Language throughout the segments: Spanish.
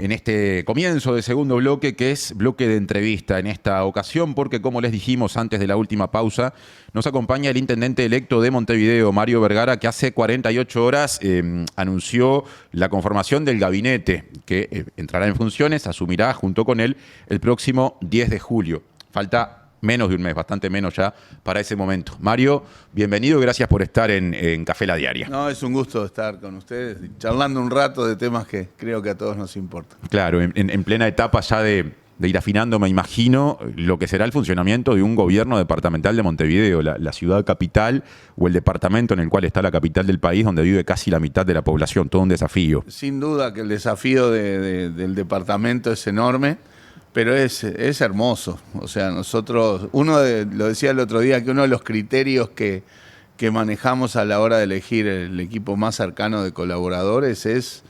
en este comienzo de segundo bloque, que es bloque de entrevista en esta ocasión, porque como les dijimos antes de la última pausa, nos acompaña el intendente electo de Montevideo, Mario Vergara, que hace 48 horas anunció la conformación del gabinete, que entrará en funciones, asumirá junto con él el próximo 10 de julio. Falta menos de un mes, bastante menos ya para ese momento. Mario, bienvenido y gracias por estar en Café La Diaria. No, es un gusto estar con ustedes, charlando un rato de temas que creo que a todos nos importan. Claro, en plena etapa ya de ir afinando, me imagino, lo que será el funcionamiento de un gobierno departamental de Montevideo, la ciudad capital o el departamento en el cual está la capital del país, donde vive casi la mitad de la población, todo un desafío. Sin duda que el desafío del departamento es enorme, pero es hermoso. O sea, nosotros, lo decía el otro día, que uno de los criterios que manejamos a la hora de elegir el equipo más cercano de colaboradores es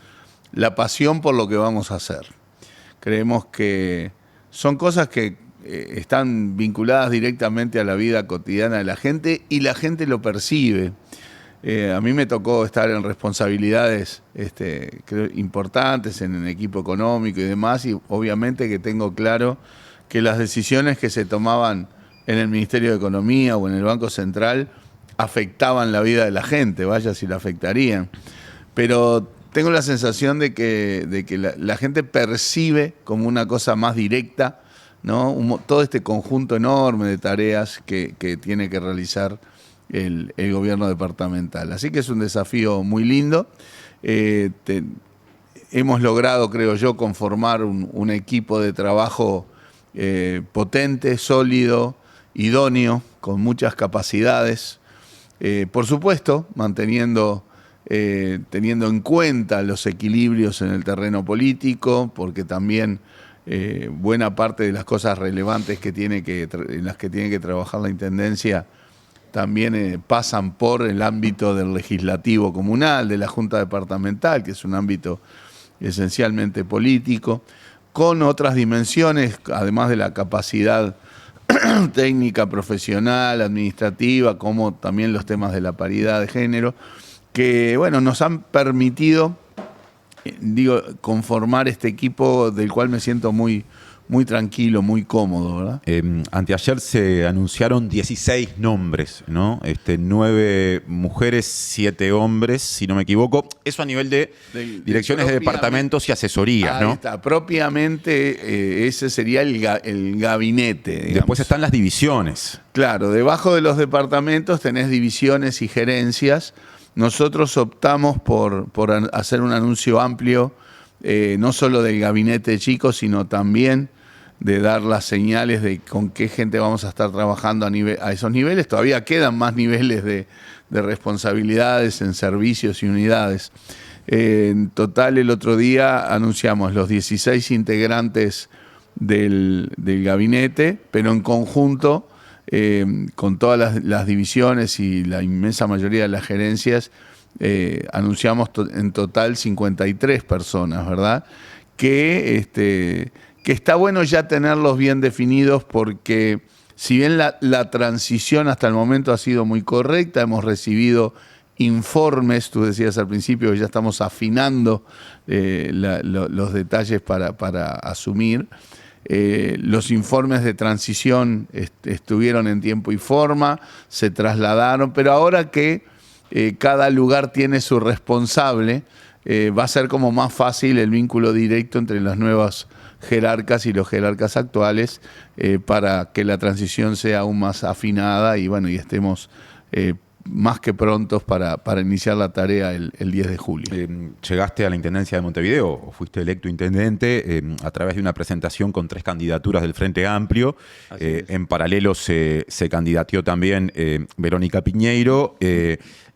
la pasión por lo que vamos a hacer. Creemos que son cosas que están vinculadas directamente a la vida cotidiana de la gente y la gente lo percibe. A mí me tocó estar en responsabilidades creo, importantes en el equipo económico y demás, y obviamente que tengo claro que las decisiones que se tomaban en el Ministerio de Economía o en el Banco Central afectaban la vida de la gente, vaya si la afectarían. Pero tengo la sensación de que la gente percibe como una cosa más directa, ¿no? Todo este conjunto enorme de tareas que tiene que realizar el gobierno departamental. Así que es un desafío muy lindo. Hemos logrado, creo yo, conformar un equipo de trabajo potente, sólido, idóneo, con muchas capacidades. Por supuesto, teniendo en cuenta los equilibrios en el terreno político, porque también buena parte de las cosas relevantes en las que tiene que trabajar la Intendencia también pasan por el ámbito del legislativo comunal, de la Junta Departamental, que es un ámbito esencialmente político, con otras dimensiones, además de la capacidad técnica, profesional, administrativa, como también los temas de la paridad de género, que bueno, nos han permitido conformar este equipo del cual me siento muy tranquilo, muy cómodo, ¿verdad? Anteayer se anunciaron 16 nombres, ¿no? 9 mujeres, 7 hombres, si no me equivoco. Eso a nivel de direcciones de departamentos y asesorías, ¿no? Está, propiamente ese sería el gabinete, digamos. Después están las divisiones. Claro, debajo de los departamentos tenés divisiones y gerencias. Nosotros optamos por hacer un anuncio amplio, no solo del gabinete de chicos, sino también de dar las señales de con qué gente vamos a estar trabajando a esos niveles. Todavía quedan más niveles de responsabilidades en servicios y unidades. En total, el otro día anunciamos los 16 integrantes del gabinete, pero en conjunto, con todas las divisiones y la inmensa mayoría de las gerencias, anunciamos en total 53 personas, ¿verdad? Que está bueno ya tenerlos bien definidos, porque si bien la transición hasta el momento ha sido muy correcta, hemos recibido informes, tú decías al principio que ya estamos afinando los detalles para asumir. Los informes de transición estuvieron en tiempo y forma, se trasladaron, pero ahora que cada lugar tiene su responsable, va a ser como más fácil el vínculo directo entre las nuevas jerarcas y los jerarcas actuales, para que la transición sea aún más afinada y bueno, y estemos más que prontos para iniciar la tarea el 10 de julio. Llegaste a la Intendencia de Montevideo, o fuiste electo intendente, a través de una presentación con 3 candidaturas del Frente Amplio. En paralelo se candidateó también Verónica Piñeiro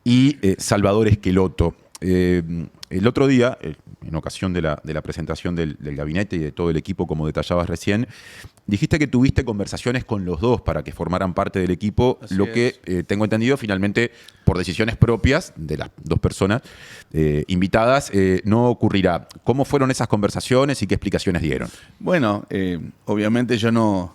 y Salvador Esqueloto. El otro día, en ocasión de la presentación del gabinete y de todo el equipo, como detallabas recién, dijiste que tuviste conversaciones con los dos para que formaran parte del equipo, lo que tengo entendido finalmente por decisiones propias de las 2 personas invitadas no ocurrirá. ¿Cómo fueron esas conversaciones y qué explicaciones dieron? Bueno, obviamente yo no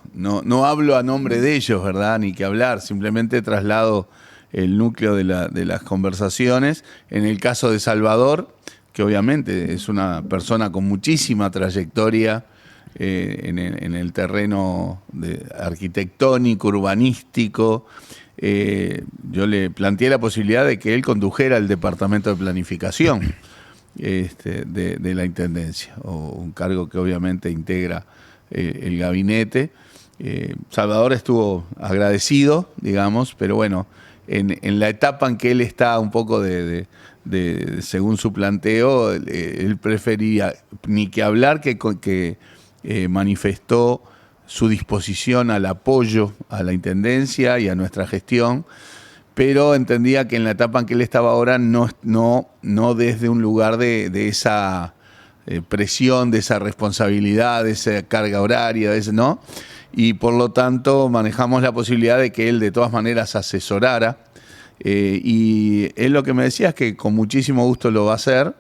hablo a nombre de ellos, ¿verdad? Ni que hablar, simplemente traslado el núcleo de las conversaciones. En el caso de Salvador, que obviamente es una persona con muchísima trayectoria en el terreno arquitectónico, urbanístico. Yo le planteé la posibilidad de que él condujera el departamento de planificación de la Intendencia, o un cargo que obviamente integra el gabinete. Salvador estuvo agradecido, digamos, pero bueno, en la etapa en que él está un poco según su planteo, él prefería ni que hablar que manifestó su disposición al apoyo a la Intendencia y a nuestra gestión, pero entendía que en la etapa en que él estaba ahora no desde un lugar de esa presión, de esa responsabilidad, de esa carga horaria, ¿no? Y por lo tanto manejamos la posibilidad de que él de todas maneras asesorara, y él lo que me decía es que con muchísimo gusto lo va a hacer,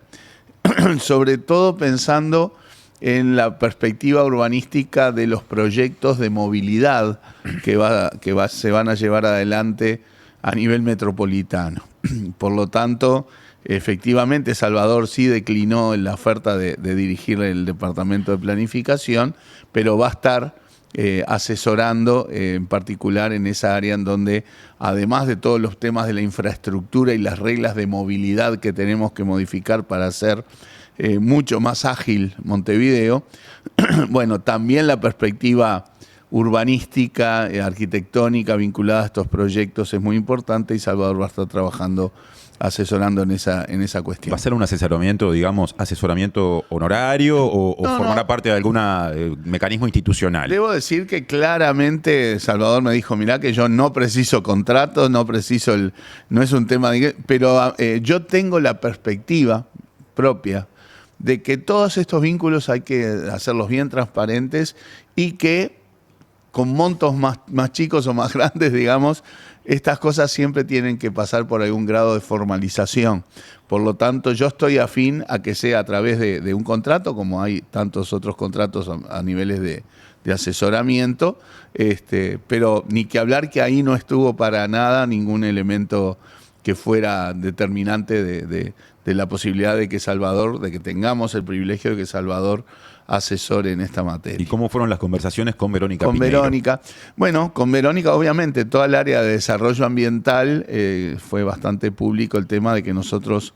sobre todo pensando en la perspectiva urbanística de los proyectos de movilidad que se van a llevar adelante a nivel metropolitano. Por lo tanto, efectivamente, Salvador sí declinó la oferta de dirigir el departamento de planificación, pero va a estar asesorando en particular en esa área en donde, además de todos los temas de la infraestructura y las reglas de movilidad que tenemos que modificar para hacer mucho más ágil Montevideo, bueno, también la perspectiva urbanística, arquitectónica vinculada a estos proyectos es muy importante, y Salvador va a estar trabajando, asesorando en esa cuestión. ¿Va a ser un asesoramiento, digamos, asesoramiento honorario o formará parte de algún mecanismo institucional? Debo decir que claramente Salvador me dijo, mirá que yo no preciso contratos, no es un tema pero yo tengo la perspectiva propia de que todos estos vínculos hay que hacerlos bien transparentes, y que con montos más chicos o más grandes, digamos, estas cosas siempre tienen que pasar por algún grado de formalización. Por lo tanto, yo estoy afín a que sea a través de un contrato, como hay tantos otros contratos a niveles de asesoramiento, pero ni que hablar que ahí no estuvo para nada ningún elemento que fuera determinante de la posibilidad de que tengamos el privilegio de que Salvador asesore en esta materia. ¿Y cómo fueron las conversaciones con Verónica Con Piñeiro? Verónica. Bueno, con Verónica, obviamente, toda el área de desarrollo ambiental fue bastante público el tema de que nosotros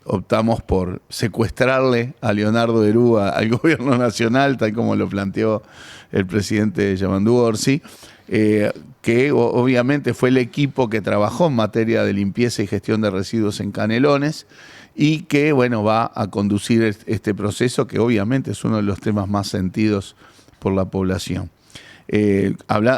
optamos por secuestrarle a Leonardo Herú al gobierno nacional, tal como lo planteó el presidente Yamandu Orsi, que obviamente fue el equipo que trabajó en materia de limpieza y gestión de residuos en Canelones, y que, bueno, va a conducir este proceso, que obviamente es uno de los temas más sentidos por la población.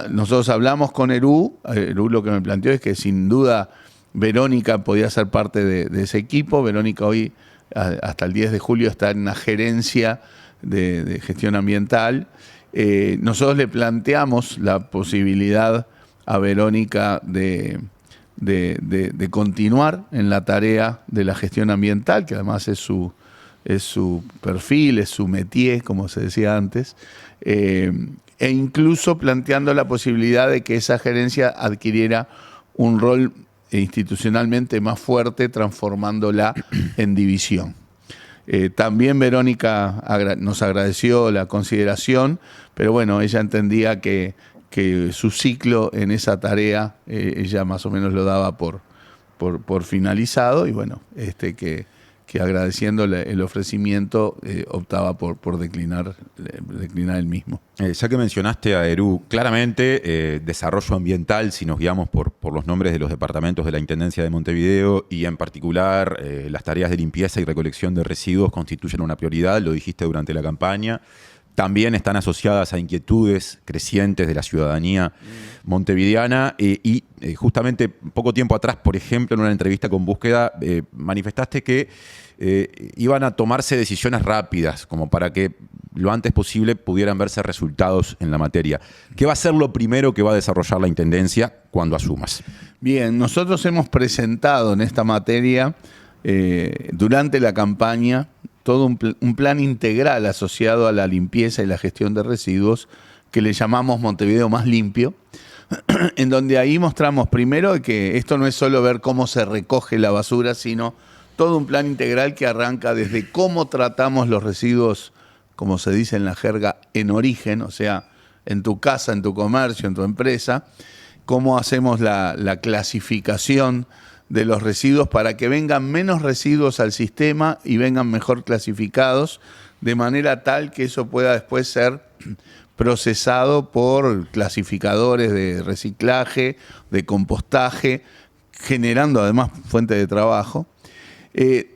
Nosotros hablamos con Herú lo que me planteó es que sin duda Verónica podía ser parte de ese equipo. Verónica hoy, hasta el 10 de julio, está en una gerencia de gestión ambiental. Nosotros le planteamos la posibilidad a Verónica de continuar en la tarea de la gestión ambiental, que además es su perfil, es su métier, como se decía antes, e incluso planteando la posibilidad de que esa gerencia adquiriera un rol institucionalmente más fuerte, transformándola en división. También Verónica nos agradeció la consideración, pero bueno, ella entendía que su ciclo en esa tarea, ella más o menos lo daba por finalizado, y bueno, que agradeciendo el ofrecimiento optaba por declinar el mismo. Ya que mencionaste a Herú, claramente desarrollo ambiental, si nos guiamos por los nombres de los departamentos de la Intendencia de Montevideo, y en particular las tareas de limpieza y recolección de residuos constituyen una prioridad, lo dijiste durante la campaña. También están asociadas a inquietudes crecientes de la ciudadanía montevideana, y justamente poco tiempo atrás, por ejemplo, en una entrevista con Búsqueda, manifestaste que iban a tomarse decisiones rápidas, como para que lo antes posible pudieran verse resultados en la materia. ¿Qué va a ser lo primero que va a desarrollar la Intendencia cuando asumas? Bien, nosotros hemos presentado en esta materia, durante la campaña, todo un plan integral asociado a la limpieza y la gestión de residuos, que le llamamos Montevideo Más Limpio, en donde ahí mostramos primero que esto no es solo ver cómo se recoge la basura, sino todo un plan integral que arranca desde cómo tratamos los residuos, como se dice en la jerga, en origen, o sea, en tu casa, en tu comercio, en tu empresa, cómo hacemos la clasificación de los residuos para que vengan menos residuos al sistema y vengan mejor clasificados, de manera tal que eso pueda después ser procesado por clasificadores de reciclaje, de compostaje, generando además fuente de trabajo.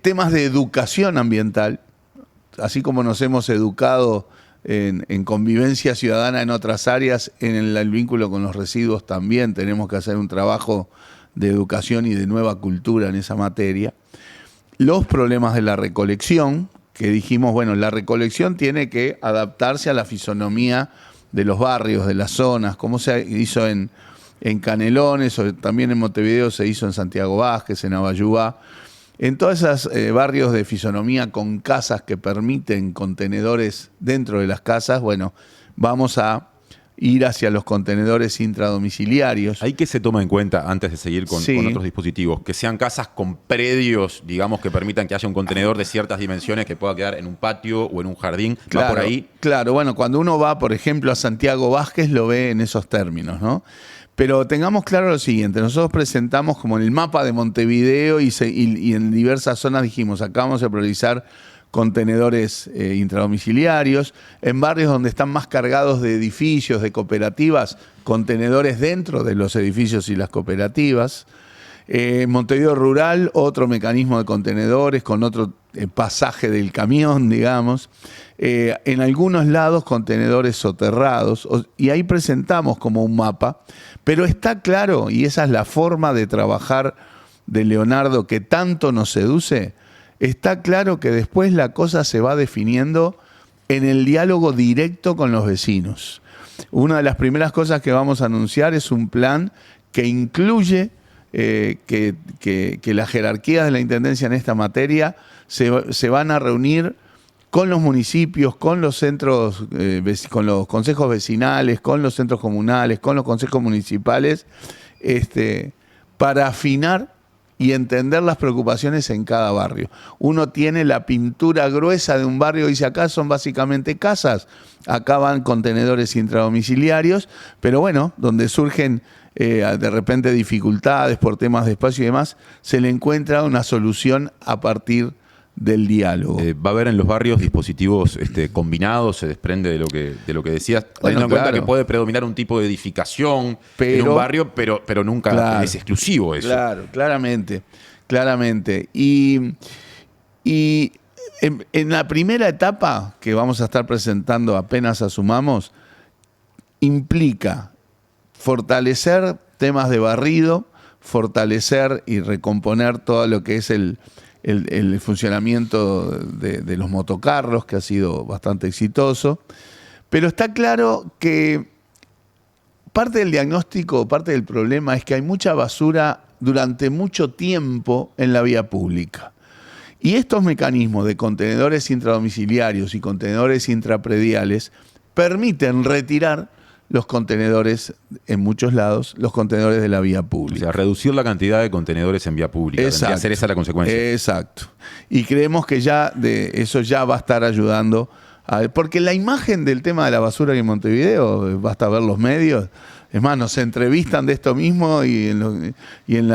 Temas de educación ambiental, así como nos hemos educado en convivencia ciudadana en otras áreas, en el vínculo con los residuos también tenemos que hacer un trabajo de educación y de nueva cultura en esa materia. Los problemas de la recolección, que dijimos, bueno, la recolección tiene que adaptarse a la fisonomía de los barrios, de las zonas, como se hizo en Canelones, o también en Montevideo se hizo en Santiago Vázquez, en Abayubá. En todos esos barrios de fisonomía con casas que permiten contenedores dentro de las casas, bueno, vamos a ir hacia los contenedores intradomiciliarios. ¿Ahí qué se toma en cuenta antes de seguir con otros dispositivos? Que sean casas con predios, digamos, que permitan que haya un contenedor de ciertas dimensiones que pueda quedar en un patio o en un jardín. Claro, ¿va por ahí? Claro, bueno, cuando uno va, por ejemplo, a Santiago Vázquez, lo ve en esos términos, ¿no? Pero tengamos claro lo siguiente, nosotros presentamos como en el mapa de Montevideo y en diversas zonas dijimos, acá vamos a priorizar contenedores intradomiciliarios, en barrios donde están más cargados de edificios, de cooperativas, contenedores dentro de los edificios y las cooperativas. Montevideo Rural, otro mecanismo de contenedores con otro pasaje del camión, digamos. En algunos lados contenedores soterrados, y ahí presentamos como un mapa, pero está claro, y esa es la forma de trabajar de Leonardo que tanto nos seduce, está claro que después la cosa se va definiendo en el diálogo directo con los vecinos. Una de las primeras cosas que vamos a anunciar es un plan que incluye que las jerarquías de la Intendencia en esta materia se van a reunir con los municipios, con los centros, con los consejos vecinales, con los centros comunales, con los consejos municipales, para afinar y entender las preocupaciones en cada barrio. Uno tiene la pintura gruesa de un barrio y dice, acá son básicamente casas, acá van contenedores intradomiciliarios, pero bueno, donde surgen de repente dificultades por temas de espacio y demás, se le encuentra una solución a partir del diálogo. Va a haber en los barrios dispositivos combinados, se desprende de lo que decías, teniendo en cuenta que puede predominar un tipo de edificación en un barrio, pero nunca es exclusivo eso. Claro, claramente. Y en la primera etapa que vamos a estar presentando apenas asumamos, implica fortalecer temas de barrido, fortalecer y recomponer todo lo que es el funcionamiento de los motocarros, que ha sido bastante exitoso. Pero está claro que parte del diagnóstico, parte del problema es que hay mucha basura durante mucho tiempo en la vía pública. Y estos mecanismos de contenedores intradomiciliarios y contenedores intraprediales permiten retirar los contenedores, en muchos lados, los contenedores de la vía pública. O sea, reducir la cantidad de contenedores en vía pública. Exacto. Hacer esa la consecuencia. Exacto. Y creemos que ya eso ya va a estar ayudando. Porque la imagen del tema de la basura en Montevideo, basta ver los medios. Es más, nos entrevistan de esto mismo y en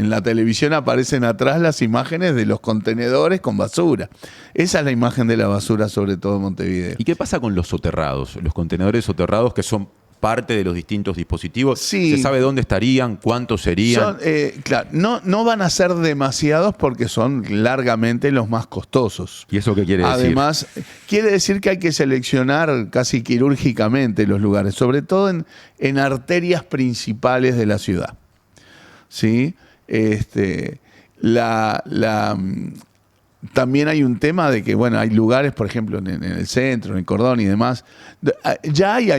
la televisión aparecen atrás las imágenes de los contenedores con basura. Esa es la imagen de la basura, sobre todo en Montevideo. ¿Y qué pasa con los soterrados? Los contenedores soterrados que son parte de los distintos dispositivos. Sí. ¿Se sabe dónde estarían? ¿Cuántos serían? Claro, no van a ser demasiados porque son largamente los más costosos. ¿Y eso qué quiere decir? Además, quiere decir que hay que seleccionar casi quirúrgicamente los lugares, sobre todo en arterias principales de la ciudad. ¿Sí? También hay un tema de que, bueno, hay lugares, por ejemplo, en el centro, en el Cordón y demás. Ya hay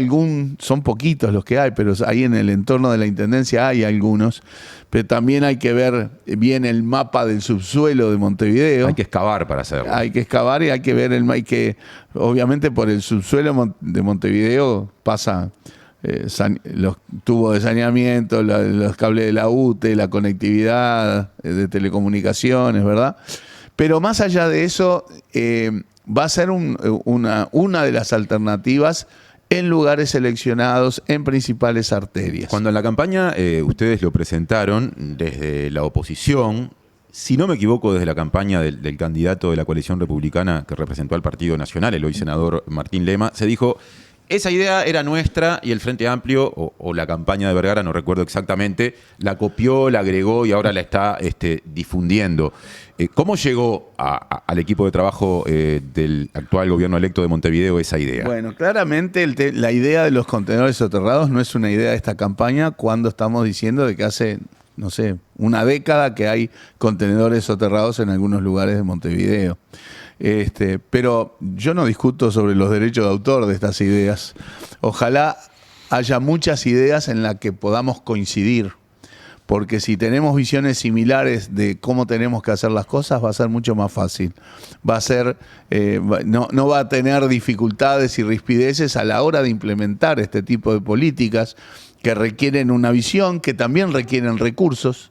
son poquitos los que hay, pero ahí en el entorno de la Intendencia hay algunos. Pero también hay que ver bien el mapa del subsuelo de Montevideo. Hay que excavar para hacerlo. Hay que excavar y hay que ver obviamente por el subsuelo de Montevideo pasa los tubos de saneamiento, los cables de la UTE, la conectividad de telecomunicaciones, ¿verdad? Pero más allá de eso, va a ser una de las alternativas en lugares seleccionados, en principales arterias. Cuando en la campaña ustedes lo presentaron desde la oposición, si no me equivoco, desde la campaña del candidato de la coalición republicana que representó al Partido Nacional, el hoy senador Martín Lema, se dijo: esa idea era nuestra y el Frente Amplio, o la campaña de Vergara, no recuerdo exactamente, la copió, la agregó y ahora la está difundiendo. ¿Cómo llegó al equipo de trabajo del actual gobierno electo de Montevideo esa idea? Bueno, claramente la idea de los contenedores soterrados no es una idea de esta campaña cuando estamos diciendo de que hace, no sé, una década que hay contenedores soterrados en algunos lugares de Montevideo. Pero yo no discuto sobre los derechos de autor de estas ideas. Ojalá haya muchas ideas en las que podamos coincidir, porque si tenemos visiones similares de cómo tenemos que hacer las cosas, va a ser mucho más fácil. Va a ser, no va a tener dificultades y rispideces a la hora de implementar este tipo de políticas que requieren una visión, que también requieren recursos,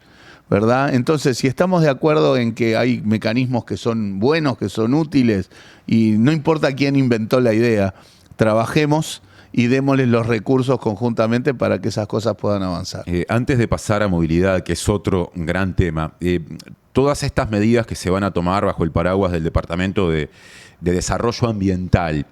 ¿verdad? Entonces, si estamos de acuerdo en que hay mecanismos que son buenos, que son útiles, y no importa quién inventó la idea, trabajemos y démosles los recursos conjuntamente para que esas cosas puedan avanzar. Antes de pasar a movilidad, que es otro gran tema, todas estas medidas que se van a tomar bajo el paraguas del Departamento de Desarrollo Ambiental,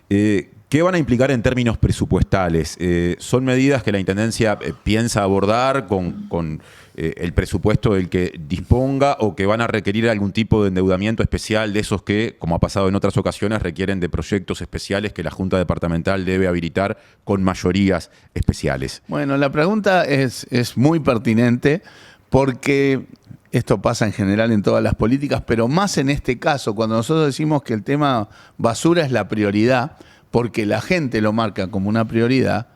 ¿qué van a implicar en términos presupuestales? ¿Son medidas que la Intendencia piensa abordar con el presupuesto del que disponga, o que van a requerir algún tipo de endeudamiento especial de esos que, como ha pasado en otras ocasiones, requieren de proyectos especiales que la Junta Departamental debe habilitar con mayorías especiales? Bueno, la pregunta es muy pertinente, porque esto pasa en general en todas las políticas, pero más en este caso, cuando nosotros decimos que el tema basura es la prioridad, porque la gente lo marca como una prioridad.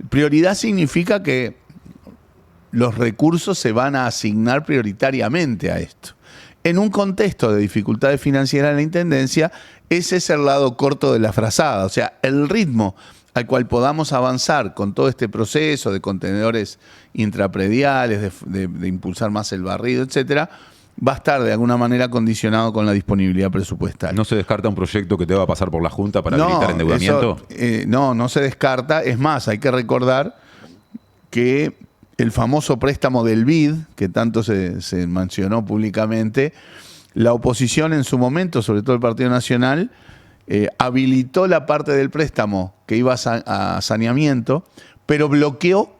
Prioridad significa que los recursos se van a asignar prioritariamente a esto. En un contexto de dificultades financieras en la Intendencia, ese es el lado corto de la frazada. O sea, el ritmo al cual podamos avanzar con todo este proceso de contenedores intraprediales, de impulsar más el barrido, etcétera, va a estar de alguna manera condicionado con la disponibilidad presupuestal. ¿No se descarta un proyecto que deba pasar por la Junta para habilitar endeudamiento? No se descarta. Es más, hay que recordar que el famoso préstamo del BID, que tanto se mencionó públicamente, la oposición en su momento, sobre todo el Partido Nacional, habilitó la parte del préstamo que iba a saneamiento, pero bloqueó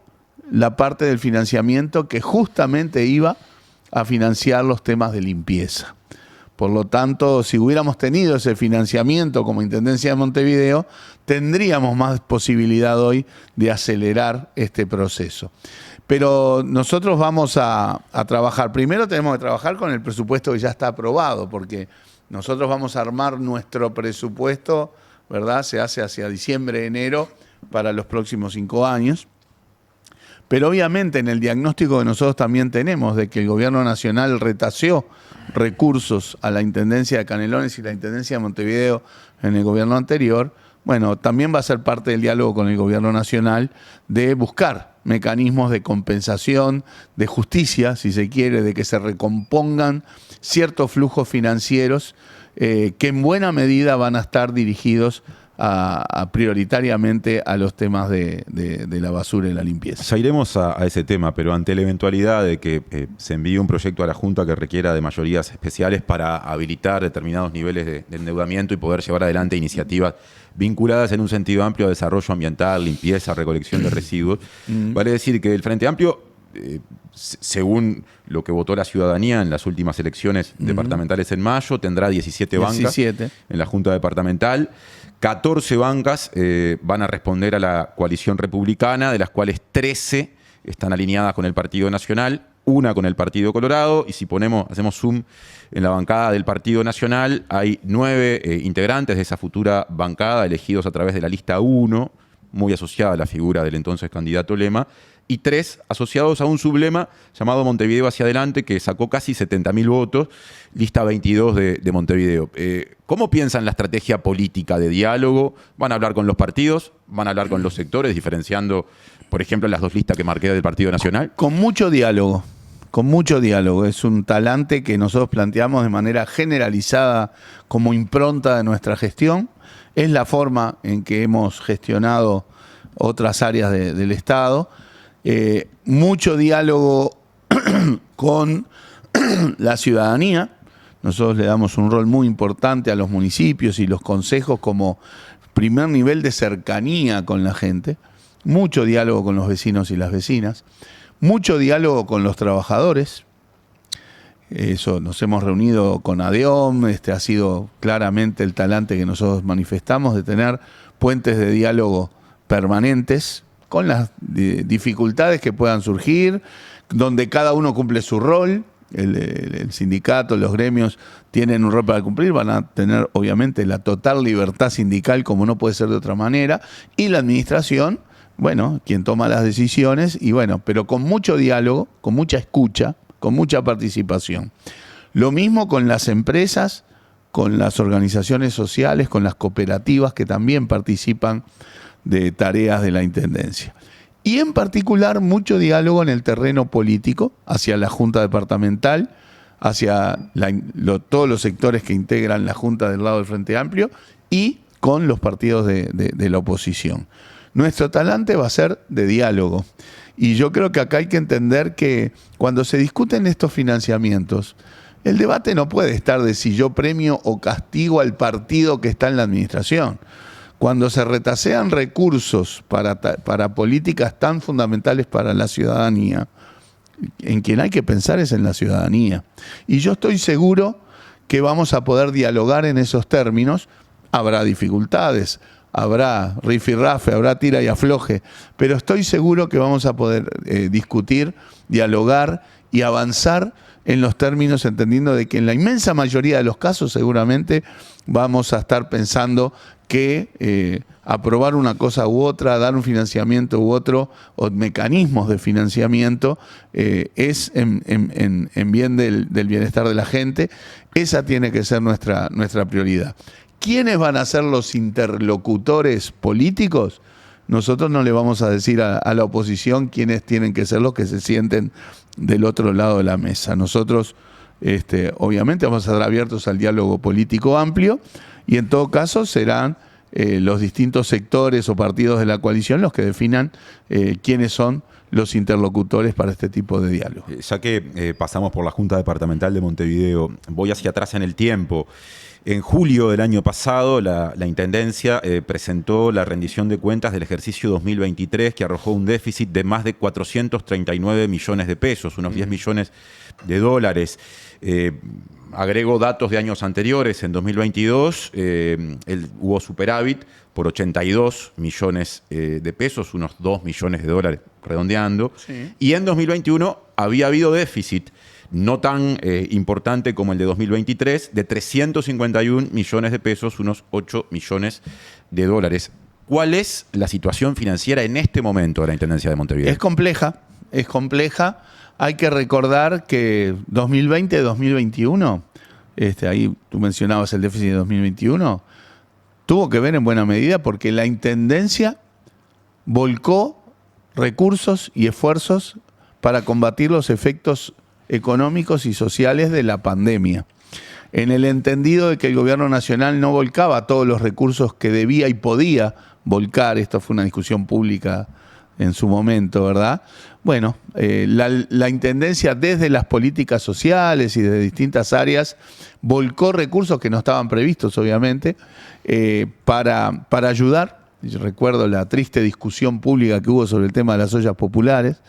la parte del financiamiento que justamente iba a financiar los temas de limpieza. Por lo tanto, si hubiéramos tenido ese financiamiento como Intendencia de Montevideo, tendríamos más posibilidad hoy de acelerar este proceso. Pero nosotros vamos a trabajar. Primero tenemos que trabajar con el presupuesto que ya está aprobado, porque nosotros vamos a armar nuestro presupuesto, ¿verdad? Se hace hacia diciembre, enero, para los próximos 5 años. Pero obviamente en el diagnóstico que nosotros también tenemos de que el gobierno nacional retaseó recursos a la Intendencia de Canelones y la Intendencia de Montevideo en el gobierno anterior, bueno, también va a ser parte del diálogo con el gobierno nacional de buscar mecanismos de compensación, de justicia, si se quiere, de que se recompongan ciertos flujos financieros que en buena medida van a estar dirigidos prioritariamente a los temas de la basura y la limpieza. Ya iremos a ese tema, pero ante la eventualidad de que se envíe un proyecto a la Junta que requiera de mayorías especiales para habilitar determinados niveles de endeudamiento y poder llevar adelante iniciativas vinculadas en un sentido amplio a desarrollo ambiental, limpieza, recolección de residuos, vale decir que el Frente Amplio, según lo que votó la ciudadanía en las últimas elecciones departamentales en mayo, tendrá 17 bancas en la Junta Departamental. 14 bancas van a responder a la coalición republicana, de las cuales 13 están alineadas con el Partido Nacional, una con el Partido Colorado, y si hacemos zoom en la bancada del Partido Nacional, hay 9 integrantes de esa futura bancada elegidos a través de la lista 1, muy asociada a la figura del entonces candidato Lema, y 3 asociados a un sublema llamado Montevideo hacia adelante, que sacó casi 70.000 votos, lista 22 de Montevideo. ¿Cómo piensan la estrategia política de diálogo? ¿Van a hablar con los partidos? ¿Van a hablar con los sectores, diferenciando, por ejemplo, las dos listas que marqué del Partido Nacional? Con mucho diálogo. Con mucho diálogo. Es un talante que nosotros planteamos de manera generalizada como impronta de nuestra gestión. Es la forma en que hemos gestionado otras áreas del Estado. Mucho diálogo con la ciudadanía. Nosotros le damos un rol muy importante a los municipios y los consejos como primer nivel de cercanía con la gente. Mucho diálogo con los vecinos y las vecinas. Mucho diálogo con los trabajadores. Eso, nos hemos reunido con ADEOM, ha sido claramente el talante que nosotros manifestamos de tener puentes de diálogo permanentes con las dificultades que puedan surgir, donde cada uno cumple su rol. El sindicato, los gremios tienen un rol para cumplir, van a tener obviamente la total libertad sindical, como no puede ser de otra manera, y la administración, bueno, quien toma las decisiones, y bueno, pero con mucho diálogo, con mucha escucha, con mucha participación. Lo mismo con las empresas, con las organizaciones sociales, con las cooperativas que también participan de tareas de la Intendencia. Y en particular mucho diálogo en el terreno político, hacia la Junta Departamental, hacia todos los sectores que integran la Junta del lado del Frente Amplio y con los partidos de la oposición. Nuestro talante va a ser de diálogo. Y yo creo que acá hay que entender que cuando se discuten estos financiamientos, el debate no puede estar de si yo premio o castigo al partido que está en la administración. Cuando se retasean recursos para políticas tan fundamentales para la ciudadanía, en quien hay que pensar es en la ciudadanía. Y yo estoy seguro que vamos a poder dialogar en esos términos. Habrá dificultades, habrá rifirrafe, habrá tira y afloje, pero estoy seguro que vamos a poder discutir, dialogar y avanzar en los términos, entendiendo de que en la inmensa mayoría de los casos seguramente vamos a estar pensando que aprobar una cosa u otra, dar un financiamiento u otro, o mecanismos de financiamiento, es en bien del bienestar de la gente. Esa tiene que ser nuestra prioridad. ¿Quiénes van a ser los interlocutores políticos? Nosotros no le vamos a decir a la oposición quiénes tienen que ser los que se sienten del otro lado de la mesa. Nosotros, obviamente, vamos a estar abiertos al diálogo político amplio y en todo caso serán los distintos sectores o partidos de la coalición los que definan quiénes son los interlocutores para este tipo de diálogo. Ya que pasamos por la Junta Departamental de Montevideo, voy hacia atrás en el tiempo. En julio del año pasado, la Intendencia presentó la rendición de cuentas del ejercicio 2023, que arrojó un déficit de más de 439 millones de pesos, unos 10 millones de dólares. Agregó datos de años anteriores. En 2022 hubo superávit por 82 millones de pesos, unos 2 millones de dólares redondeando. Sí. Y en 2021 había habido déficit, no tan importante como el de 2023, de 351 millones de pesos, unos 8 millones de dólares. ¿Cuál es la situación financiera en este momento de la Intendencia de Montevideo? Es compleja, es compleja. Hay que recordar que 2020-2021, ahí tú mencionabas el déficit de 2021, tuvo que ver en buena medida porque la Intendencia volcó recursos y esfuerzos para combatir los efectos económicos y sociales de la pandemia, en el entendido de que el gobierno nacional no volcaba todos los recursos que debía y podía volcar. Esto fue una discusión pública en su momento, ¿verdad? Bueno, la Intendencia desde las políticas sociales y de distintas áreas volcó recursos que no estaban previstos, obviamente, para ayudar. Yo recuerdo la triste discusión pública que hubo sobre el tema de las ollas populares,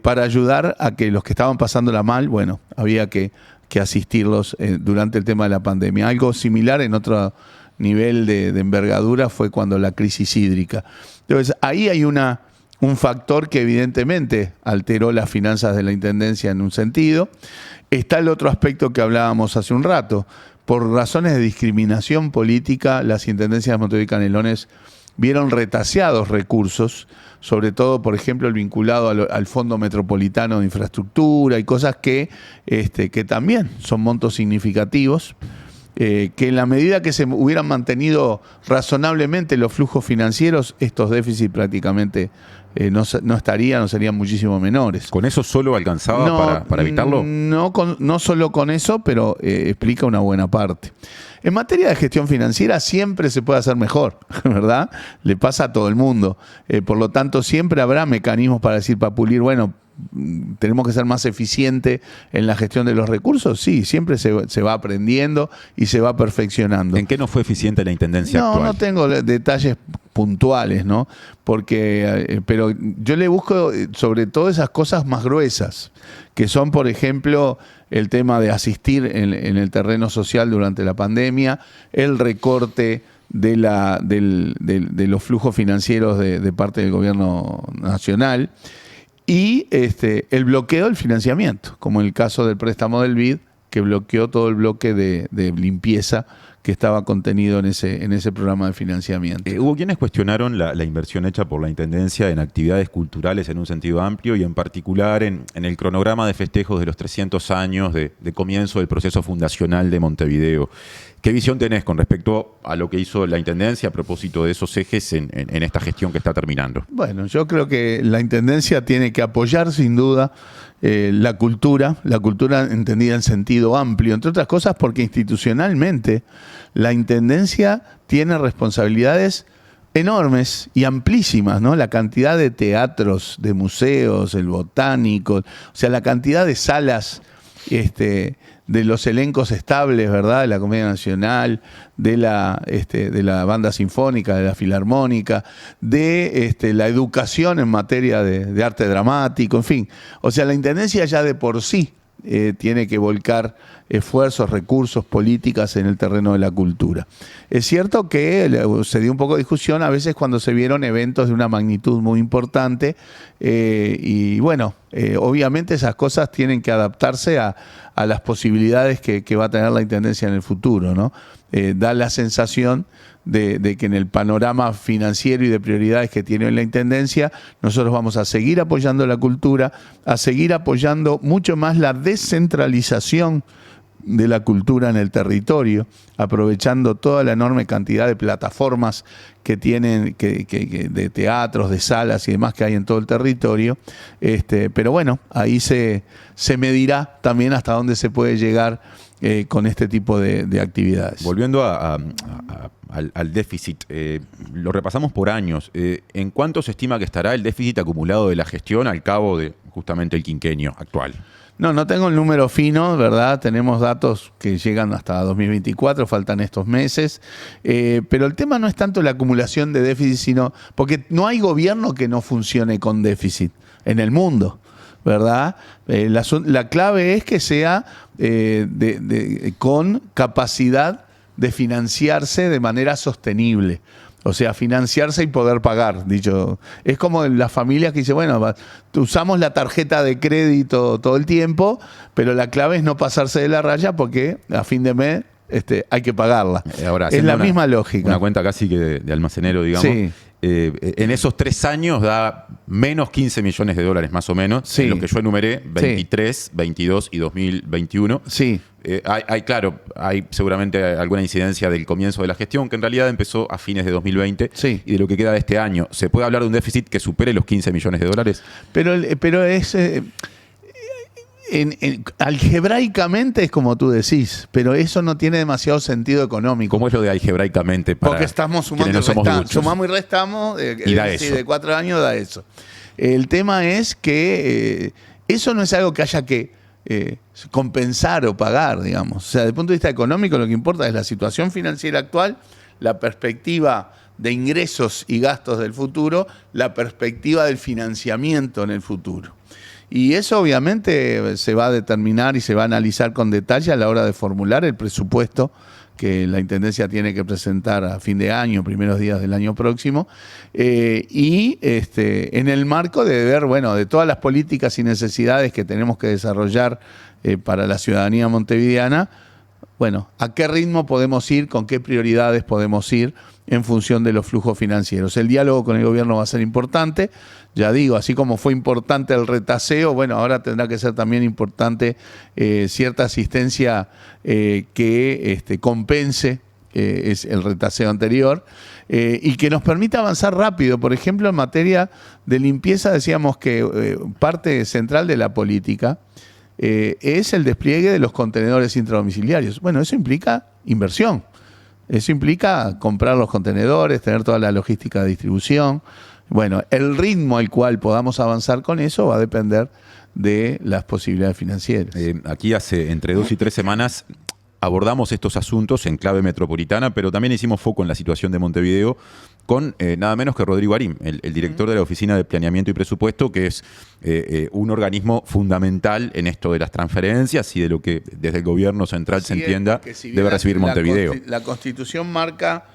para ayudar a que los que estaban pasándola mal, bueno, había que asistirlos durante el tema de la pandemia. Algo similar en otro nivel de envergadura fue cuando la crisis hídrica. Entonces, ahí hay un factor que evidentemente alteró las finanzas de la Intendencia en un sentido. Está el otro aspecto que hablábamos hace un rato. Por razones de discriminación política, las Intendencias de Montevideo y Canelones vieron retaseados recursos, sobre todo, por ejemplo, el vinculado al Fondo Metropolitano de Infraestructura y cosas que también son montos significativos, que en la medida que se hubieran mantenido razonablemente los flujos financieros, estos déficits prácticamente no estarían, o serían muchísimo menores. ¿Con eso solo alcanzaba para evitarlo? No solo con eso, pero explica una buena parte. En materia de gestión financiera siempre se puede hacer mejor, ¿verdad? Le pasa a todo el mundo. Por lo tanto, siempre habrá mecanismos para decir, para pulir, bueno, tenemos que ser más eficientes en la gestión de los recursos. Sí, siempre se va aprendiendo y se va perfeccionando. ¿En qué no fue eficiente la intendencia actual? No tengo detalles puntuales, ¿no? Pero yo le busco sobre todo esas cosas más gruesas, que son, por ejemplo, el tema de asistir en el terreno social durante la pandemia, el recorte de los flujos financieros de parte del gobierno nacional, y el bloqueo del financiamiento, como en el caso del préstamo del BID, que bloqueó todo el bloque de limpieza que estaba contenido en ese programa de financiamiento. Hubo quienes cuestionaron la inversión hecha por la Intendencia en actividades culturales en un sentido amplio y en particular en el cronograma de festejos de los 300 años de comienzo del proceso fundacional de Montevideo. ¿Qué visión tenés con respecto a lo que hizo la Intendencia a propósito de esos ejes en esta gestión que está terminando? Bueno, yo creo que la Intendencia tiene que apoyar sin duda la cultura entendida en sentido amplio, entre otras cosas porque institucionalmente la Intendencia tiene responsabilidades enormes y amplísimas, ¿no? La cantidad de teatros, de museos, el botánico, o sea, la cantidad de salas de los elencos estables, ¿verdad? De la Comedia Nacional, de la Banda Sinfónica, de la Filarmónica, de la educación en materia de arte dramático, en fin. O sea, la Intendencia ya de por sí tiene que volcar esfuerzos, recursos, políticas en el terreno de la cultura. Es cierto que se dio un poco de discusión a veces cuando se vieron eventos de una magnitud muy importante y bueno, obviamente esas cosas tienen que adaptarse a las posibilidades que va a tener la Intendencia en el futuro, ¿no? Da la sensación de que en el panorama financiero y de prioridades que tiene la Intendencia, nosotros vamos a seguir apoyando la cultura, a seguir apoyando mucho más la descentralización de la cultura en el territorio, aprovechando toda la enorme cantidad de plataformas que tienen, de teatros, de salas y demás que hay en todo el territorio. Pero bueno, ahí se medirá también hasta dónde se puede llegar con este tipo de actividades. Volviendo al déficit, lo repasamos por años. ¿En cuánto se estima que estará el déficit acumulado de la gestión al cabo de justamente el quinquenio actual? No tengo el número fino, ¿verdad? Tenemos datos que llegan hasta 2024, faltan estos meses, pero el tema no es tanto la acumulación de déficit, sino porque no hay gobierno que no funcione con déficit en el mundo, ¿verdad? La clave es que sea con capacidad de financiarse de manera sostenible. O sea, financiarse y poder pagar, dicho. Es como en las familias que dicen, bueno, usamos la tarjeta de crédito todo el tiempo, pero la clave es no pasarse de la raya porque a fin de mes hay que pagarla. Ahora, es la misma lógica. Una cuenta casi que de almacenero, digamos. Sí. En esos 3 años da menos 15 millones de dólares más o menos, sí, en lo que yo enumeré, 23, 22 y 2021. Sí. Hay seguramente alguna incidencia del comienzo de la gestión, que en realidad empezó a fines de 2020, sí, y de lo que queda de este año. ¿Se puede hablar de un déficit que supere los 15 millones de dólares? Pero es... algebraicamente es como tú decís, pero eso no tiene demasiado sentido económico. ¿Cómo es lo de algebraicamente? Porque estamos sumando y restando. Sumamos y restamos, y da eso. De 4 años da eso. El tema es que eso no es algo que haya que compensar o pagar, digamos. O sea, desde el punto de vista económico lo que importa es la situación financiera actual, la perspectiva de ingresos y gastos del futuro, la perspectiva del financiamiento en el futuro. Y eso obviamente se va a determinar y se va a analizar con detalle a la hora de formular el presupuesto que la Intendencia tiene que presentar a fin de año, primeros días del año próximo, y en el marco de ver, bueno, de todas las políticas y necesidades que tenemos que desarrollar para la ciudadanía montevideana, bueno, ¿a qué ritmo podemos ir? ¿Con qué prioridades podemos ir en función de los flujos financieros? El diálogo con el gobierno va a ser importante. Ya digo, así como fue importante el retaseo, bueno, ahora tendrá que ser también importante cierta asistencia que compense es el retaseo anterior y que nos permita avanzar rápido. Por ejemplo, en materia de limpieza decíamos que parte central de la política es el despliegue de los contenedores intradomiciliarios. Bueno, eso implica inversión. Eso implica comprar los contenedores, tener toda la logística de distribución. Bueno, el ritmo al cual podamos avanzar con eso va a depender de las posibilidades financieras. Aquí hace entre 2 y 3 semanas abordamos estos asuntos en clave metropolitana, pero también hicimos foco en la situación de Montevideo con nada menos que Rodrigo Arim, el director de la Oficina de Planeamiento y Presupuesto, que es un organismo fundamental en esto de las transferencias y de lo que desde el gobierno central se entienda debe recibir Montevideo. La Constitución marca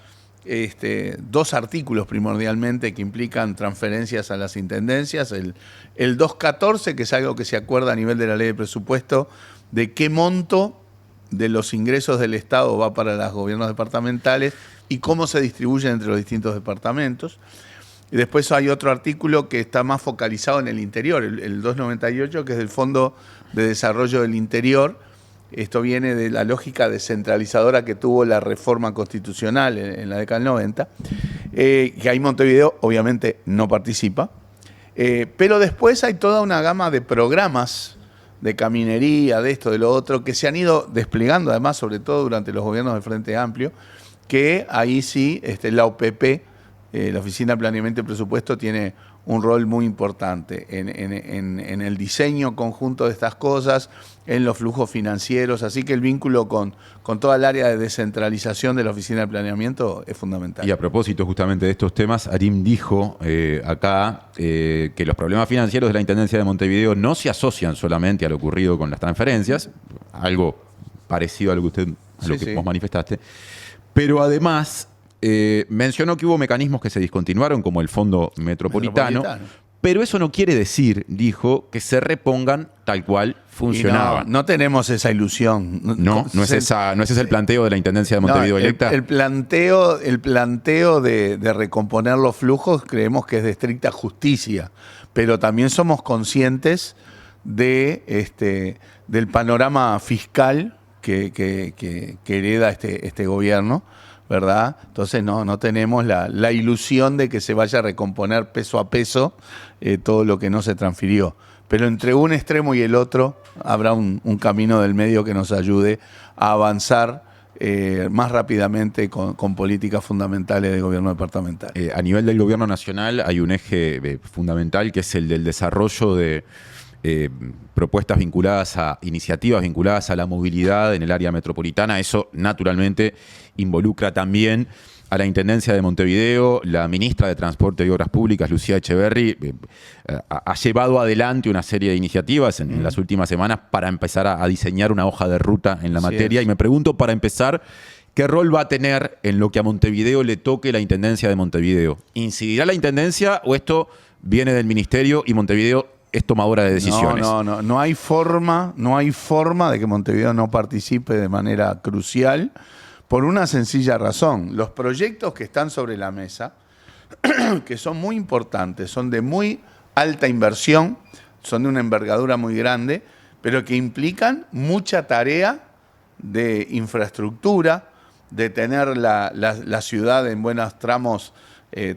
2 artículos primordialmente que implican transferencias a las intendencias. El 214, que es algo que se acuerda a nivel de la ley de presupuesto, de qué monto de los ingresos del Estado va para los gobiernos departamentales y cómo se distribuyen entre los distintos departamentos. Y después hay otro artículo que está más focalizado en el interior, el 298, que es del Fondo de Desarrollo del Interior. Esto viene de la lógica descentralizadora que tuvo la reforma constitucional en la década del 90, que ahí Montevideo obviamente no participa, pero después hay toda una gama de programas de caminería, de esto, de lo otro, que se han ido desplegando además, sobre todo durante los gobiernos del Frente Amplio, que ahí sí la OPP, la Oficina de Planeamiento y Presupuesto, tiene un rol muy importante en el diseño conjunto de estas cosas, en los flujos financieros, así que el vínculo con toda el área de descentralización de la Oficina de Planeamiento es fundamental. Y a propósito justamente de estos temas, Arim dijo acá que los problemas financieros de la Intendencia de Montevideo no se asocian solamente a lo ocurrido con las transferencias, algo parecido a lo que vos manifestaste, pero además mencionó que hubo mecanismos que se discontinuaron, como el Fondo Metropolitano. Pero eso no quiere decir, dijo, que se repongan tal cual funcionaban. No tenemos esa ilusión. No es ese el planteo de la Intendencia de Montevideo electa. El planteo de recomponer los flujos creemos que es de estricta justicia, pero también somos conscientes del panorama fiscal que hereda este gobierno, ¿verdad? Entonces no tenemos la ilusión de que se vaya a recomponer peso a peso todo lo que no se transfirió. Pero entre un extremo y el otro habrá un camino del medio que nos ayude a avanzar más rápidamente con políticas fundamentales del gobierno departamental. A nivel del gobierno nacional hay un eje fundamental que es el del desarrollo de propuestas vinculadas a iniciativas vinculadas a la movilidad en el área metropolitana. Eso naturalmente involucra también a la Intendencia de Montevideo. La ministra de Transporte y Obras Públicas, Lucía Echeverri, ha llevado adelante una serie de iniciativas en las últimas semanas para empezar a diseñar una hoja de ruta en la materia. Y me pregunto, para empezar, ¿qué rol va a tener en lo que a Montevideo le toque la Intendencia de Montevideo? ¿Incidirá la Intendencia o esto viene del Ministerio y Montevideo es tomadora de decisiones? No hay forma de que Montevideo no participe de manera crucial por una sencilla razón. Los proyectos que están sobre la mesa, que son muy importantes, son de muy alta inversión, son de una envergadura muy grande, pero que implican mucha tarea de infraestructura, de tener la ciudad en buenos tramos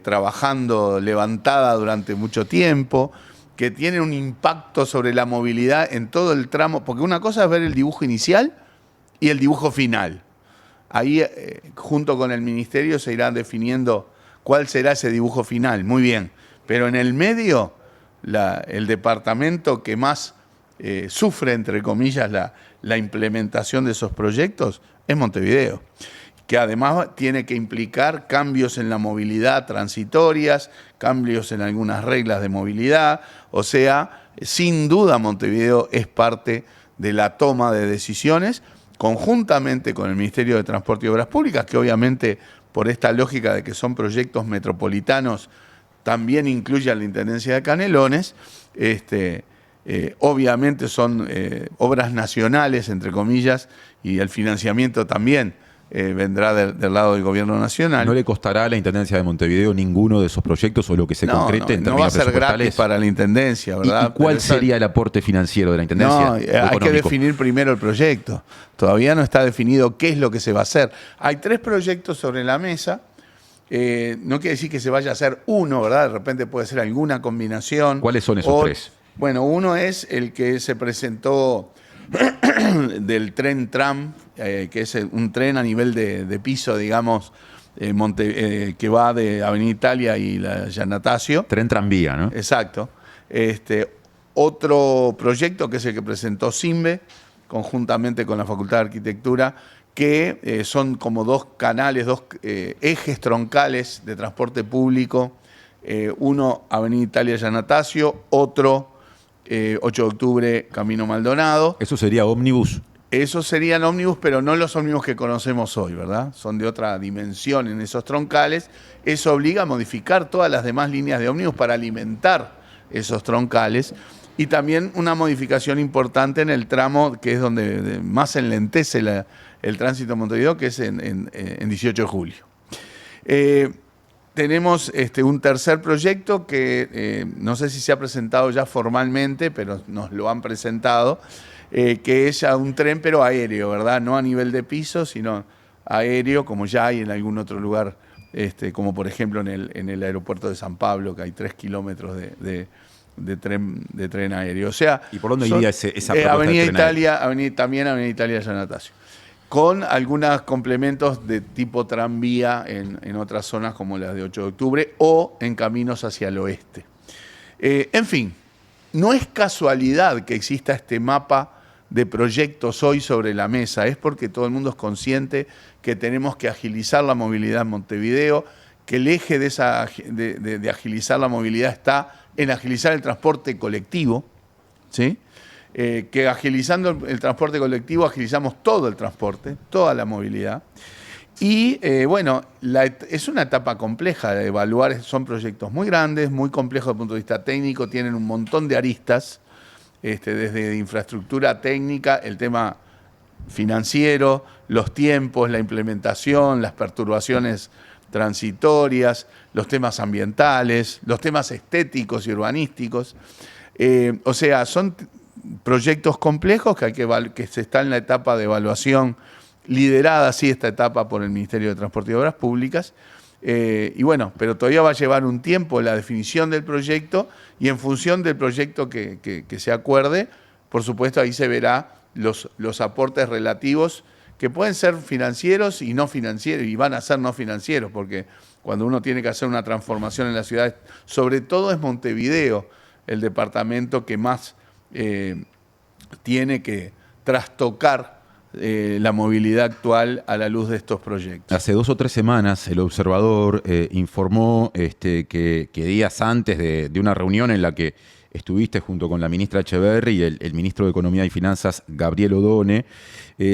trabajando levantada durante mucho tiempo, que tiene un impacto sobre la movilidad en todo el tramo, porque una cosa es ver el dibujo inicial y el dibujo final. Ahí, junto con el Ministerio, se irán definiendo cuál será ese dibujo final. Muy bien, pero en el medio, el departamento que más sufre, entre comillas, la implementación de esos proyectos es Montevideo, que además tiene que implicar cambios en la movilidad transitorias, cambios en algunas reglas de movilidad. O sea, sin duda Montevideo es parte de la toma de decisiones, conjuntamente con el Ministerio de Transporte y Obras Públicas, que obviamente por esta lógica de que son proyectos metropolitanos, también incluye a la Intendencia de Canelones, Obviamente son obras nacionales, entre comillas, y el financiamiento también vendrá del lado del gobierno nacional. ¿No le costará a la Intendencia de Montevideo ninguno de esos proyectos o lo que se concrete en términos no va a ser presupuestales? gratis para la Intendencia, ¿verdad? ¿Y cuál sería el aporte financiero de la Intendencia? No, hay que definir primero el proyecto. Todavía no está definido qué es lo que se va a hacer. Hay 3 proyectos sobre la mesa. No quiere decir que se vaya a hacer uno, ¿verdad? De repente puede ser alguna combinación. ¿Cuáles son esos 3? Bueno, uno es el que se presentó del tren tram, que es un tren a nivel de piso, digamos, que va de Avenida Italia y la Giannattasio. Tren tranvía, ¿no? Exacto. Otro proyecto que es el que presentó SINVE, conjuntamente con la Facultad de Arquitectura, que son como 2 canales, 2 ejes troncales de transporte público. Uno, Avenida Italia Giannattasio, otro, 8 de octubre, Camino Maldonado. ¿Eso sería ómnibus? Esos serían ómnibus, pero no los ómnibus que conocemos hoy, ¿verdad? Son de otra dimensión en esos troncales. Eso obliga a modificar todas las demás líneas de ómnibus para alimentar esos troncales. Y también una modificación importante en el tramo que es donde más se enlentece el tránsito en Montevideo, que es en 18 de julio. Tenemos un tercer proyecto que no sé si se ha presentado ya formalmente, pero nos lo han presentado, que es ya un tren pero aéreo, ¿verdad? No a nivel de piso, sino aéreo, como ya hay en algún otro lugar, como por ejemplo en el aeropuerto de San Pablo, que hay 3 kilómetros de tren aéreo. O sea, ¿y por dónde iría esa propuesta Avenida de tren Italia, también Avenida Italia Giannattasio, con algunos complementos de tipo tranvía en otras zonas como las de 8 de octubre o en caminos hacia el oeste. En fin, no es casualidad que exista este mapa de proyectos hoy sobre la mesa, es porque todo el mundo es consciente que tenemos que agilizar la movilidad en Montevideo, que el eje de agilizar la movilidad está en agilizar el transporte colectivo, ¿sí? Que agilizando el transporte colectivo agilizamos todo el transporte, toda la movilidad. Y bueno, es una etapa compleja de evaluar, son proyectos muy grandes, muy complejos desde el punto de vista técnico, tienen un montón de aristas, desde infraestructura técnica, el tema financiero, los tiempos, la implementación, las perturbaciones transitorias, los temas ambientales, los temas estéticos y urbanísticos. O sea, son proyectos complejos que se está en la etapa de evaluación, liderada así esta etapa por el Ministerio de Transporte y Obras Públicas. Y bueno, pero todavía va a llevar un tiempo la definición del proyecto y en función del proyecto que se acuerde, por supuesto ahí se verá los aportes relativos que pueden ser financieros y no financieros, y van a ser no financieros, porque cuando uno tiene que hacer una transformación en la ciudad, sobre todo es Montevideo el departamento que más tiene que trastocar la movilidad actual a la luz de estos proyectos. Hace 2 o 3 semanas el Observador informó que días antes de una reunión en la que estuviste junto con la ministra Echeverri y el ministro de Economía y Finanzas, Gabriel Odone,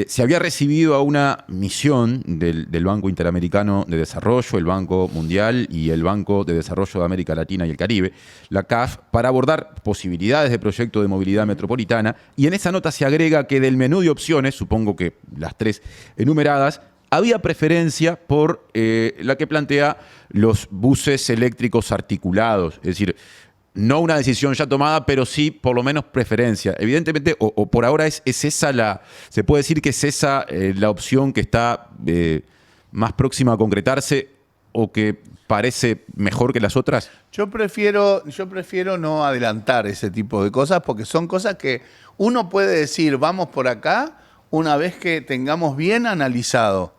se había recibido a una misión del Banco Interamericano de Desarrollo, el Banco Mundial y el Banco de Desarrollo de América Latina y el Caribe, la CAF, para abordar posibilidades de proyecto de movilidad metropolitana. Y en esa nota se agrega que del menú de opciones, supongo que las 3 enumeradas, había preferencia por la que plantea los buses eléctricos articulados, es decir, no una decisión ya tomada, pero sí por lo menos preferencia. Evidentemente, o por ahora es esa se puede decir que es esa la opción que está más próxima a concretarse o que parece mejor que las otras. Yo prefiero no adelantar ese tipo de cosas porque son cosas que uno puede decir, vamos por acá, una vez que tengamos bien analizado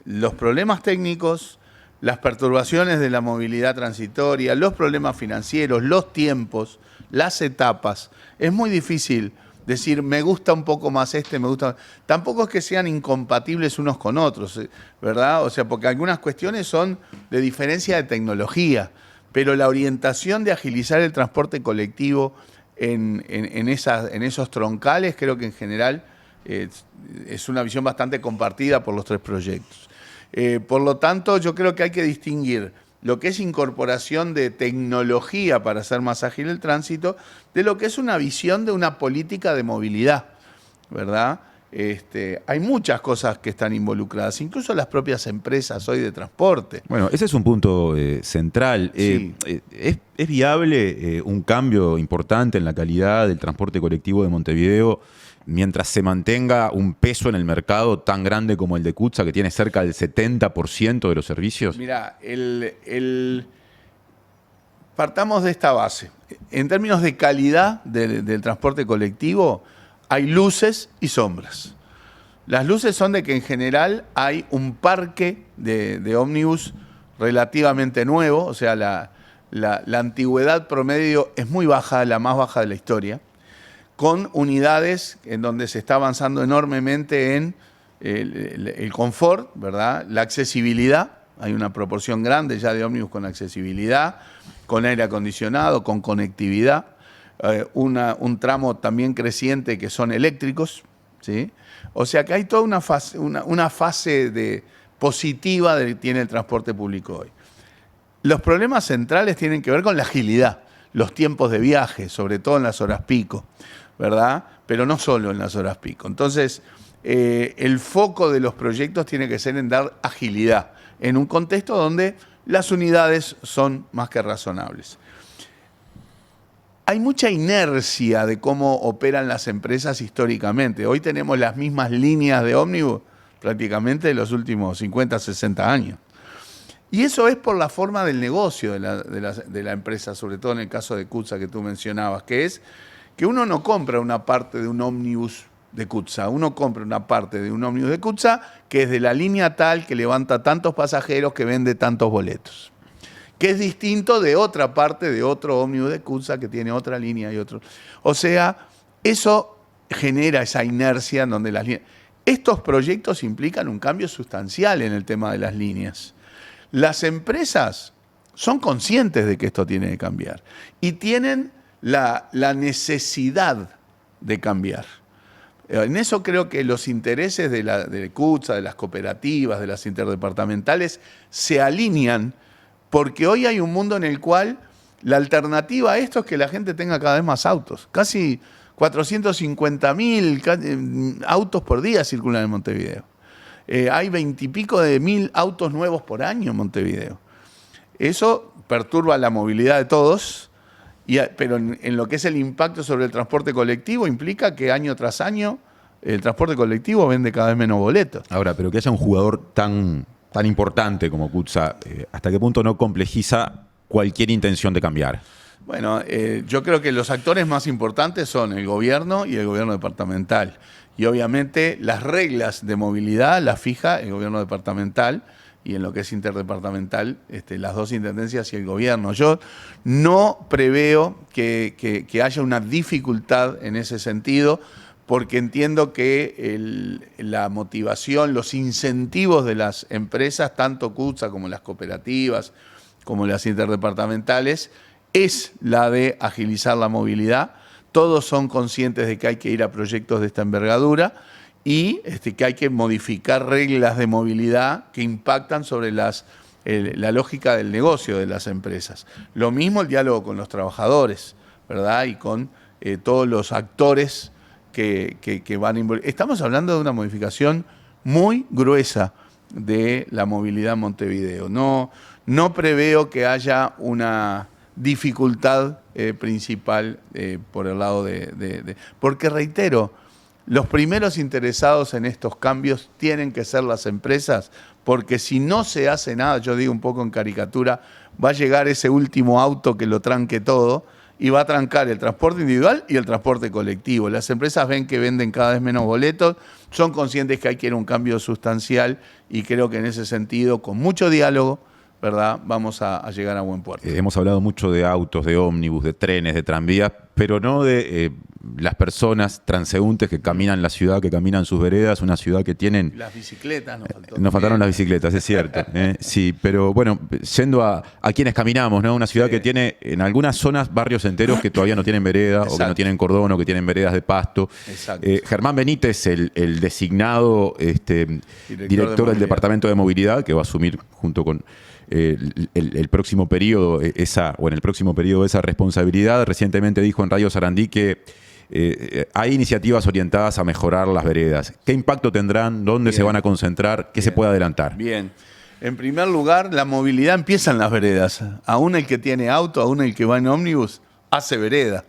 los problemas técnicos, las perturbaciones de la movilidad transitoria, los problemas financieros, los tiempos, las etapas. Es muy difícil decir, me gusta un poco más me gusta. Tampoco es que sean incompatibles unos con otros, ¿verdad? O sea, porque algunas cuestiones son de diferencia de tecnología, pero la orientación de agilizar el transporte colectivo en esos troncales, creo que en general es una visión bastante compartida por los 3 proyectos. Por lo tanto, yo creo que hay que distinguir lo que es incorporación de tecnología para hacer más ágil el tránsito, de lo que es una visión de una política de movilidad, ¿verdad? Hay muchas cosas que están involucradas, incluso las propias empresas hoy de transporte. Bueno, ese es un punto central. Sí. ¿Es viable un cambio importante en la calidad del transporte colectivo de Montevideo mientras se mantenga un peso en el mercado tan grande como el de CUTSA, que tiene cerca del 70% de los servicios? Mira, partamos de esta base. En términos de calidad del transporte colectivo, hay luces y sombras. Las luces son de que en general hay un parque de ómnibus relativamente nuevo, o sea, la antigüedad promedio es muy baja, la más baja de la historia, con unidades en donde se está avanzando enormemente en el confort, ¿verdad? La accesibilidad, hay una proporción grande ya de ómnibus con accesibilidad, con aire acondicionado, con conectividad, un tramo también creciente que son eléctricos, ¿sí? O sea que hay toda una fase positiva que tiene el transporte público hoy. Los problemas centrales tienen que ver con la agilidad, los tiempos de viaje, sobre todo en las horas pico, ¿verdad? Pero no solo en las horas pico. Entonces, el foco de los proyectos tiene que ser en dar agilidad, en un contexto donde las unidades son más que razonables. Hay mucha inercia de cómo operan las empresas históricamente. Hoy tenemos las mismas líneas de ómnibus prácticamente de los últimos 50, 60 años. Y eso es por la forma del negocio de la empresa, sobre todo en el caso de CUTSA que tú mencionabas, que es que uno no compra una parte de un ómnibus de CUTSA, uno compra una parte de un ómnibus de CUTSA que es de la línea tal, que levanta tantos pasajeros, que vende tantos boletos. Que es distinto de otra parte de otro ómnibus de CUTSA que tiene otra línea y otro. O sea, eso genera esa inercia en donde las líneas... Estos proyectos implican un cambio sustancial en el tema de las líneas. Las empresas son conscientes de que esto tiene que cambiar y tienen la necesidad de cambiar. En eso creo que los intereses de CUTSA, de las cooperativas, de las interdepartamentales, se alinean porque hoy hay un mundo en el cual la alternativa a esto es que la gente tenga cada vez más autos. Casi 450.000 autos por día circulan en Montevideo. Hay 20 y pico de mil autos nuevos por año en Montevideo. Eso perturba la movilidad de todos, pero en lo que es el impacto sobre el transporte colectivo implica que año tras año el transporte colectivo vende cada vez menos boletos. Ahora, pero que haya un jugador tan importante como CUTSA, ¿hasta qué punto no complejiza cualquier intención de cambiar? Bueno, yo creo que los actores más importantes son el gobierno y el gobierno departamental. Y obviamente las reglas de movilidad las fija el gobierno departamental y en lo que es interdepartamental, las dos intendencias y el gobierno. Yo no preveo que haya una dificultad en ese sentido, porque entiendo que la motivación, los incentivos de las empresas, tanto CUTSA como las cooperativas, como las interdepartamentales, es la de agilizar la movilidad. Todos son conscientes de que hay que ir a proyectos de esta envergadura y que hay que modificar reglas de movilidad que impactan sobre la lógica del negocio de las empresas. Lo mismo el diálogo con los trabajadores, ¿verdad? Y con todos los actores que van a involucrar. Estamos hablando de una modificación muy gruesa de la movilidad en Montevideo. No preveo que haya una dificultad principal por el lado porque reitero, los primeros interesados en estos cambios tienen que ser las empresas, porque si no se hace nada, yo digo un poco en caricatura, va a llegar ese último auto que lo tranque todo y va a trancar el transporte individual y el transporte colectivo. Las empresas ven que venden cada vez menos boletos, son conscientes que hay que ir a un cambio sustancial y creo que en ese sentido, con mucho diálogo, ¿verdad?, vamos a llegar a buen puerto. Hemos hablado mucho de autos, de ómnibus, de trenes, de tranvías, pero no de las personas transeúntes que caminan la ciudad, que caminan sus veredas, una ciudad que tienen... Las bicicletas nos faltaron las bicicletas, es cierto. Sí, pero bueno, yendo a quienes caminamos, ¿no? Una ciudad que tiene en algunas zonas barrios enteros que todavía no tienen vereda, o que no tienen cordón, o que tienen veredas de pasto. Germán Benítez, el designado director del Departamento de Movilidad, que va a asumir junto con el próximo periodo en el próximo periodo esa responsabilidad, recientemente dijo en Radio Sarandí que hay iniciativas orientadas a mejorar las veredas. ¿Qué impacto tendrán? ¿Dónde se van a concentrar? ¿Qué se puede adelantar? Bien. En primer lugar, la movilidad empieza en las veredas. Aún el que tiene auto, aún el que va en ómnibus, hace vereda.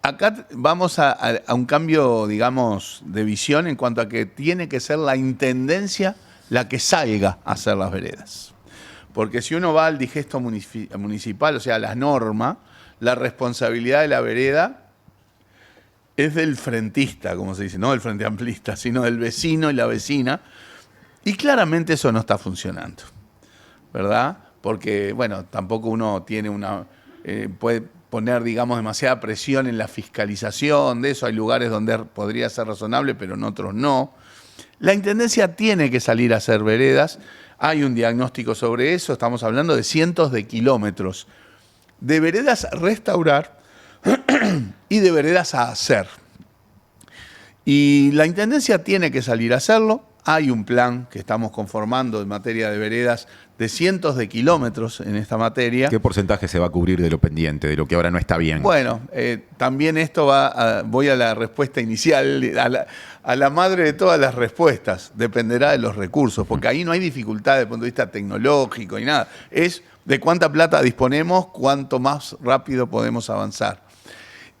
Acá vamos a un cambio, digamos, de visión en cuanto a que tiene que ser la intendencia la que salga a hacer las veredas. Porque si uno va al digesto municipal, o sea, a la norma, la responsabilidad de la vereda es del frentista, como se dice, no del frente amplista, sino del vecino y la vecina. Y claramente eso no está funcionando, ¿verdad? Porque, bueno, tampoco uno tiene puede poner, digamos, demasiada presión en la fiscalización de eso. Hay lugares donde podría ser razonable, pero en otros no. La Intendencia tiene que salir a hacer veredas. Hay un diagnóstico sobre eso. Estamos hablando de cientos de kilómetros de veredas a restaurar y de veredas a hacer. Y la Intendencia tiene que salir a hacerlo. Hay un plan que estamos conformando en materia de veredas de cientos de kilómetros en esta materia. ¿Qué porcentaje se va a cubrir de lo pendiente, de lo que ahora no está bien? Bueno, también esto voy a la respuesta inicial, a la madre de todas las respuestas. Dependerá de los recursos, porque ahí no hay dificultad desde el punto de vista tecnológico y nada. Es de cuánta plata disponemos, cuánto más rápido podemos avanzar.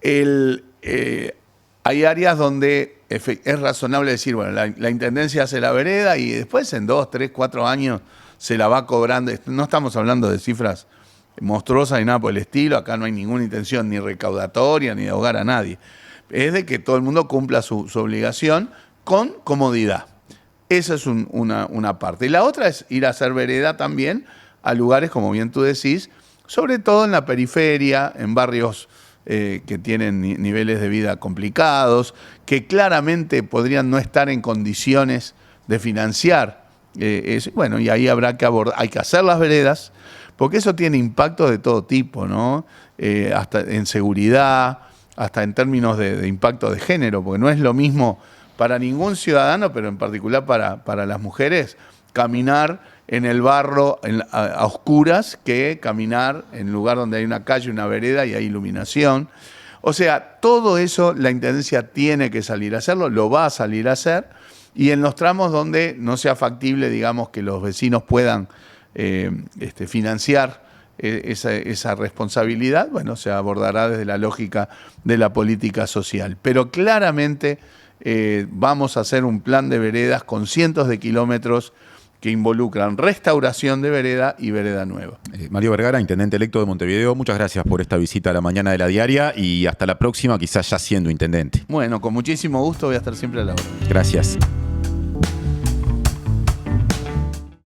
Hay áreas donde es razonable decir, bueno, la Intendencia hace la vereda y después en 2, 3, 4 años se la va cobrando. No estamos hablando de cifras monstruosas ni nada por el estilo. Acá no hay ninguna intención ni recaudatoria ni de ahogar a nadie. Es de que todo el mundo cumpla su obligación con comodidad. Esa es una parte. Y la otra es ir a hacer vereda también a lugares, como bien tú decís, sobre todo en la periferia, en barrios que tienen niveles de vida complicados, que claramente podrían no estar en condiciones de financiar. Bueno, y ahí habrá que abordar, hay que hacer las veredas, porque eso tiene impactos de todo tipo, ¿no? Hasta en seguridad, hasta en términos de impacto de género, porque no es lo mismo para ningún ciudadano, pero en particular para las mujeres, caminar en el barro a oscuras que caminar en un lugar donde hay una calle, una vereda y hay iluminación. O sea, todo eso la Intendencia tiene que salir a hacerlo, lo va a salir a hacer, y en los tramos donde no sea factible, digamos, que los vecinos puedan financiar esa responsabilidad, bueno, se abordará desde la lógica de la política social. Pero claramente vamos a hacer un plan de veredas con cientos de kilómetros que involucran restauración de vereda y vereda nueva. Mario Vergara, intendente electo de Montevideo, muchas gracias por esta visita a la mañana de La Diaria y hasta la próxima, quizás ya siendo intendente. Bueno, con muchísimo gusto, voy a estar siempre a la hora. Gracias.